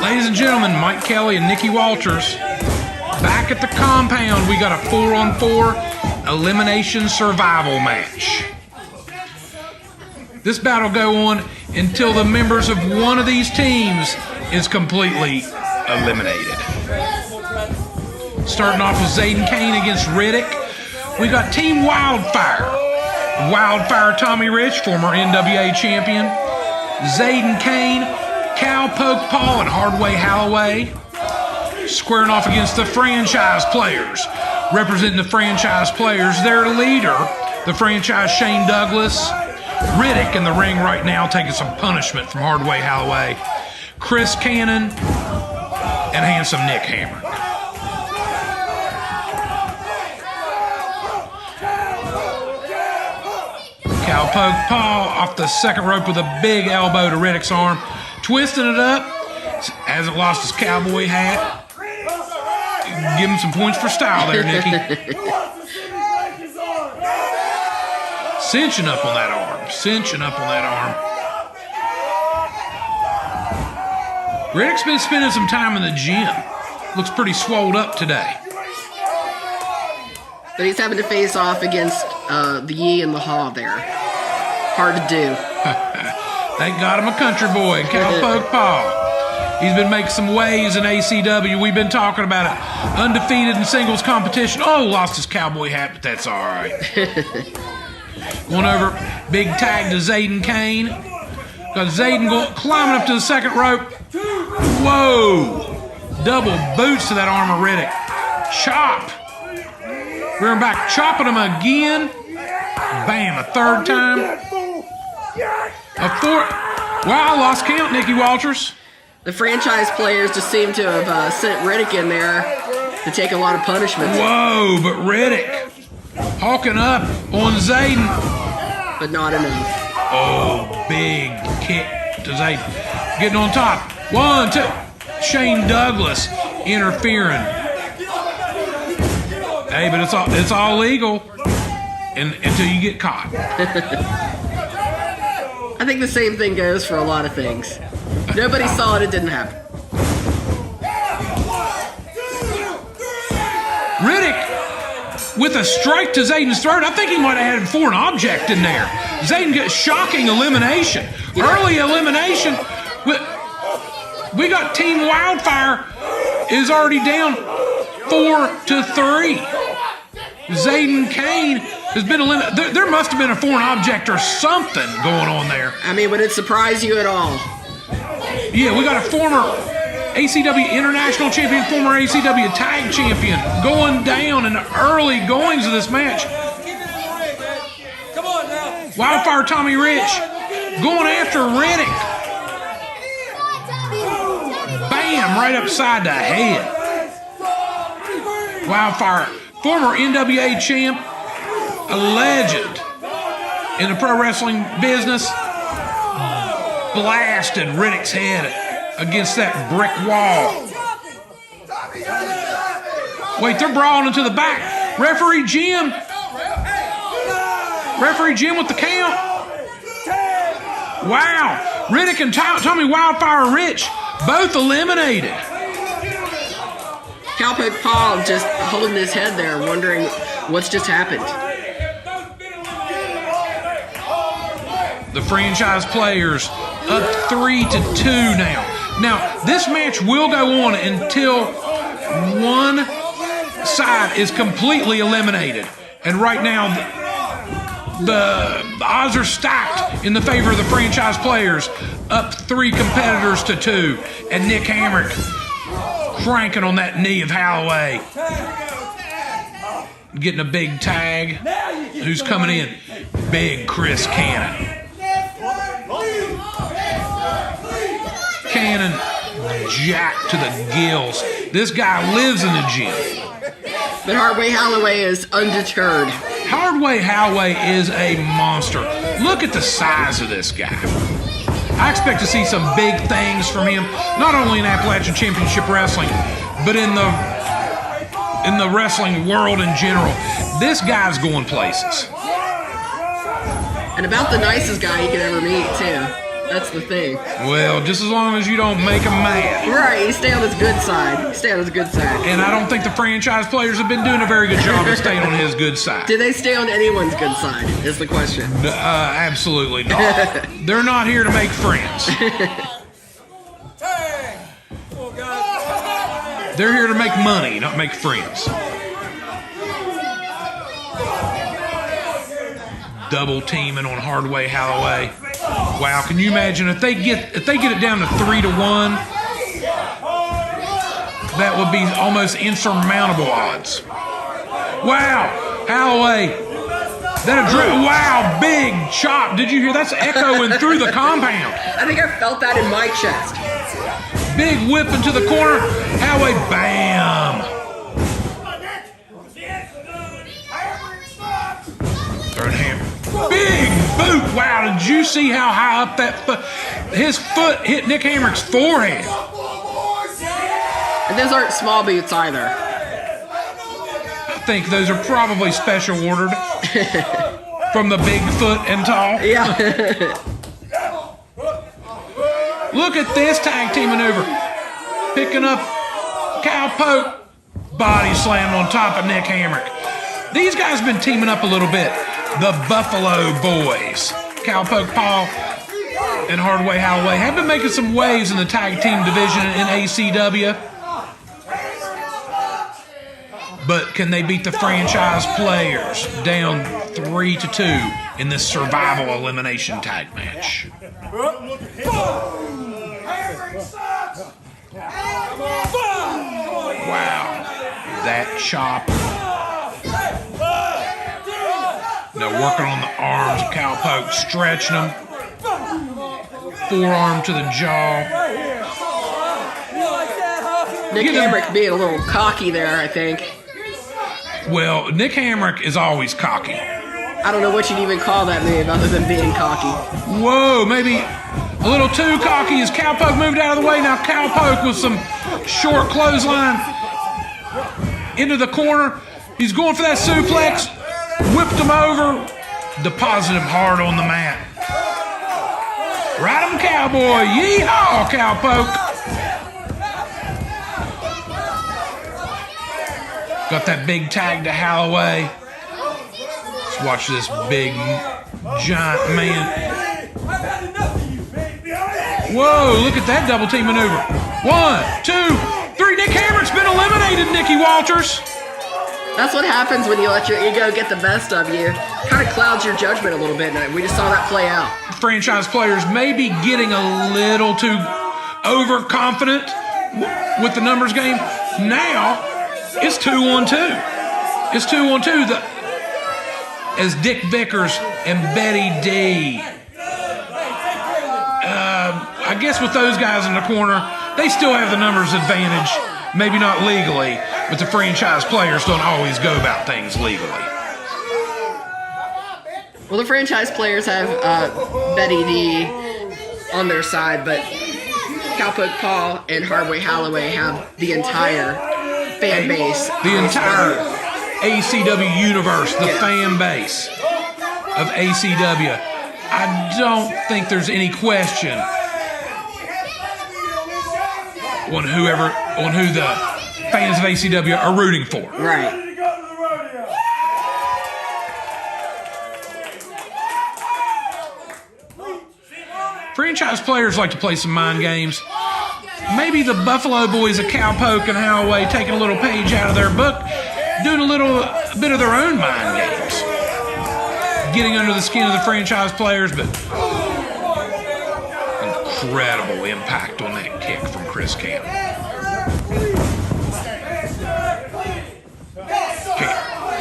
Ladies and gentlemen, Mike Kelly and Nikki Walters back at the compound. We got a 4-on-4 elimination survival match. This battle will go on until the members of one of these teams is completely eliminated. Starting off with Zaiden Kayne against Riddick. We got Team Wildfire. Wildfire Tommy Rich, former NWA champion. Zaiden Kayne, Cowpoke Paul, and Holloway. Squaring off against the franchise players. Representing the franchise players, their leader, the franchise Shane Douglas. Riddick in the ring right now taking some punishment from Holloway. Chris Cannon and handsome Nick Hamrick. Cowpoke Paul off the second rope with a big elbow to Riddick's arm. Twisting it up. Hasn't lost his cowboy hat. Give him some points for style there, Nikki. Cinching up on that arm. Riddick's been spending some time in the gym. Looks pretty swolled up today. But he's having to face off against the Yee and the Haw there. Hard to do. They got him a country boy, Cowpoke Paul. He's been making some waves in ACW. We've been talking about it. Undefeated in singles competition. Oh, lost his cowboy hat, but that's all right. Going over, big tag to Zaiden Kayne. Got Zaiden climbing up to the second rope. Whoa! Double boots to that arm of Riddick. Chop. Rear back, chopping him again. Bam, a third time. A fourth. Wow, lost count, Nikki Walters. The franchise players just seem to have sent Riddick in there to take a lot of punishments. Whoa, but Riddick hawking up on Zaiden. But not enough. Oh, big kick to Zaiden. Getting on top. 1, 2. Shane Douglas interfering. Hey, but it's all legal until you get caught. I think the same thing goes for a lot of things. Nobody saw it, it didn't happen. Riddick with a strike to Zaiden's throat. I think he might have had a foreign object in there. Zaiden gets shocking elimination. Early elimination. We got Team Wildfire is already down 4-3. Zaiden Kayne has been eliminated. There must have been a foreign object or something going on there. I mean, would it surprise you at all? Yeah, we got a former ACW International Champion, former ACW Tag Champion going down in the early goings of this match. Come on now. Wildfire Tommy Rich going after Riddick. Bam, right upside the head. Wildfire, former NWA champ, a legend in the pro wrestling business, blasted Riddick's head against that brick wall. Wait, they're brawling into the back. Referee Jim with the count. Wow. Riddick and Tommy Wildfire Rich both eliminated. Cowpoke Paul just holding his head there, wondering what's just happened. The franchise players up 3-2 now. Now, this match will go on until one side is completely eliminated. And right now, the odds are stacked in the favor of the franchise players. Up 3 competitors to 2. And Nick Hamrick cranking on that knee of Holloway. Getting a big tag. Who's coming in? Big Chris Cannon. Cannon jacked to the gills. This guy lives in the gym. But Holloway is undeterred. Holloway is a monster. Look at the size of this guy. I expect to see some big things from him, not only in Appalachian Championship Wrestling, but in the wrestling world in general. This guy's going places. And about the nicest guy you could ever meet, too. That's the thing. Well, just as long as you don't make them mad. Right, you stay on his good side. You stay on his good side. And I don't think the franchise players have been doing a very good job of staying on his good side. Do they stay on anyone's good side, is the question. Absolutely not. They're not here to make friends. They're here to make money, not make friends. Double teaming on Hardway Holloway. Wow, can you imagine if they get it down to 3-1? That would be almost insurmountable odds. Wow, Holloway. Wow, big chop. Did you hear? That's echoing through the compound. I think I felt that in my chest. Big whip into the corner. Holloway, bam. Third hand. Big boot. Wow, did you see how high up that foot? His foot hit Nick Hamrick's forehead. And those aren't small boots either. I think those are probably special ordered from the Bigfoot and tall. Yeah. Look at this tag team maneuver. Picking up Cowpoke. Body slammed on top of Nick Hamrick. These guys have been teaming up a little bit. The Buffalo Boys. Cowpoke Paul and Hardway Holloway have been making some waves in the tag team division in ACW. But can they beat the franchise players down 3-2 in this survival elimination tag match? Wow. That chop. They're working on the arms of Cowpoke, stretching them. Forearm to the jaw. Nick Hamrick being a little cocky there, I think. Well, Nick Hamrick is always cocky. I don't know what you'd even call that move other than being cocky. Whoa, maybe a little too cocky as Cowpoke moved out of the way. Now Cowpoke with some short clothesline into the corner. He's going for that suplex. Whipped him over. Deposited him hard on the mat. Ride him, cowboy. Yeehaw, Cowpoke. Got that big tag to Holloway. Let's watch this big, giant man. Whoa, look at that double team maneuver. 1, 2, 3. Nick Hamrick's been eliminated, Nikki Walters. That's what happens when you let your ego get the best of you. Kind of clouds your judgment a little bit. And we just saw that play out. Franchise players may be getting a little too overconfident with the numbers game. Now, it's 2-1-2. It's 2-1-2. As Dick Vickers and Betty D. I guess with those guys in the corner, they still have the numbers advantage. Maybe not legally, but the franchise players don't always go about things legally. Well, the franchise players have Betty D on their side, but Cowpoke Paul and Hardway Holloway have the entire fan base. The entire ACW universe, the fan base of ACW. I don't think there's any question on who the fans of ACW are rooting for. Right. Franchise players like to play some mind games. Maybe the Buffalo Boys of Cowpoke and Holloway taking a little page out of their book, doing a bit of their own mind games. Getting under the skin of the franchise players, but incredible impact on that kick from Chris Cam.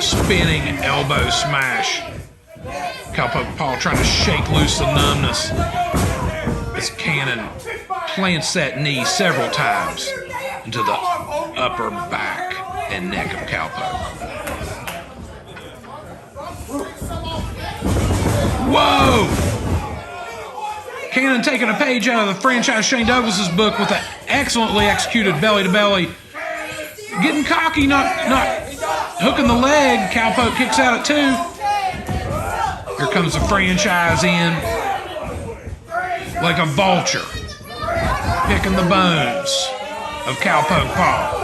Spinning elbow smash. Cowpoke Paul trying to shake loose the numbness as Cannon plants that knee several times into the upper back and neck of Cowpoke. Whoa! Cannon taking a page out of the franchise Shane Douglas's book with an excellently executed belly-to-belly. Getting cocky, not hooking the leg. Cowpoke kicks out at 2. Here comes the franchise in. like a vulture, picking the bones of Cowpoke Paul.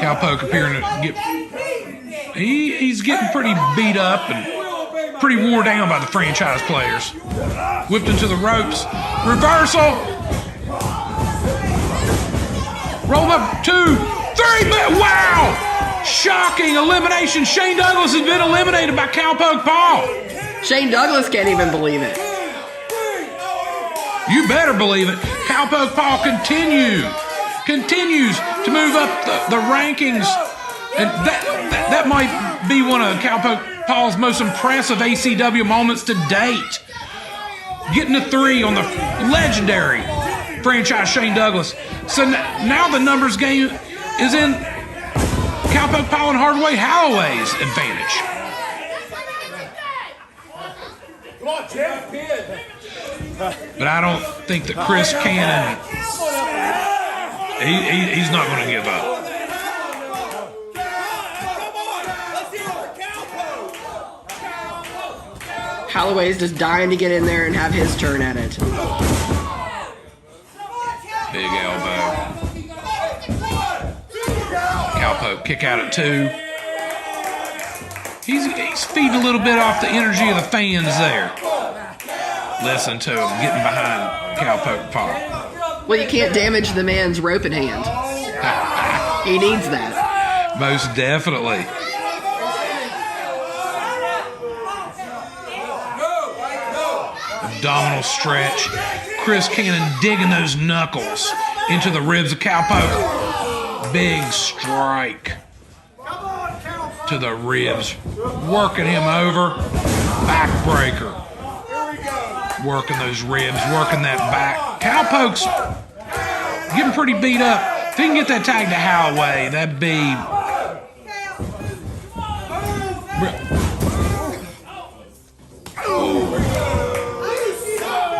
Cowpoke appearing to get... He's getting pretty beat up and pretty wore down by the franchise players. Whipped into the ropes. Reversal. Roll up 2, 3. Wow! Shocking elimination. Shane Douglas has been eliminated by Cowpoke Paul. Shane Douglas can't even believe it. You better believe it. Cowpoke Paul continues to move up the rankings. And that might be one of Cowpoke Paul's most impressive ACW moments to date. Getting a 3 on the legendary franchise Shane Douglas. So now the numbers game is in Cowpoke Paul and Holloway's advantage. Come on, Jeff. But I don't think that Chris Cannon, he's not going to give up. Holloway's just dying to get in there and have his turn at it. Big elbow. Cowpoke kick out at 2. He's feeding a little bit off the energy of the fans there. Listen to him getting behind Cowpoke Paul. Well, you can't damage the man's rope in hand. He needs that. Most definitely. Abdominal stretch. Chris Cannon digging those knuckles into the ribs of Cowpoke. Big strike to the ribs. Working him over. Backbreaker. Working those ribs, working that back. Cowpoke's getting pretty beat up. If he can get that tag to Holloway, that'd be...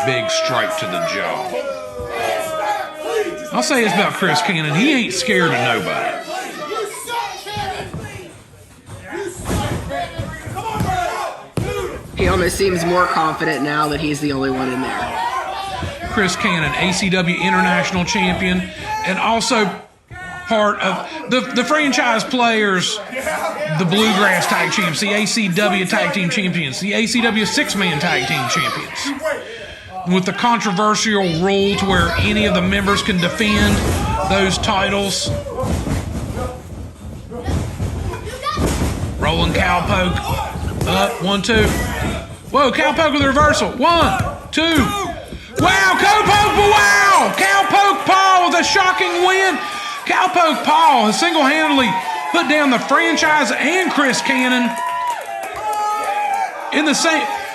Big strike to the jaw. I'll say this about Chris Cannon. He ain't scared of nobody. He almost seems more confident now that he's the only one in there. Chris Cannon, ACW International Champion, and also part of the franchise players, the Bluegrass Tag Champions, the ACW Tag Team Champions, the ACW Six-Man Tag Team Champions. With the controversial rule to where any of the members can defend those titles. Rolling Cowpoke. Up, 1, 2. Whoa, Cowpoke with a reversal. 1, 2. Wow, Cowpoke, wow! Cowpoke Paul with a shocking win. Cowpoke Paul has single-handedly put down the franchise and Chris Cannon in the same...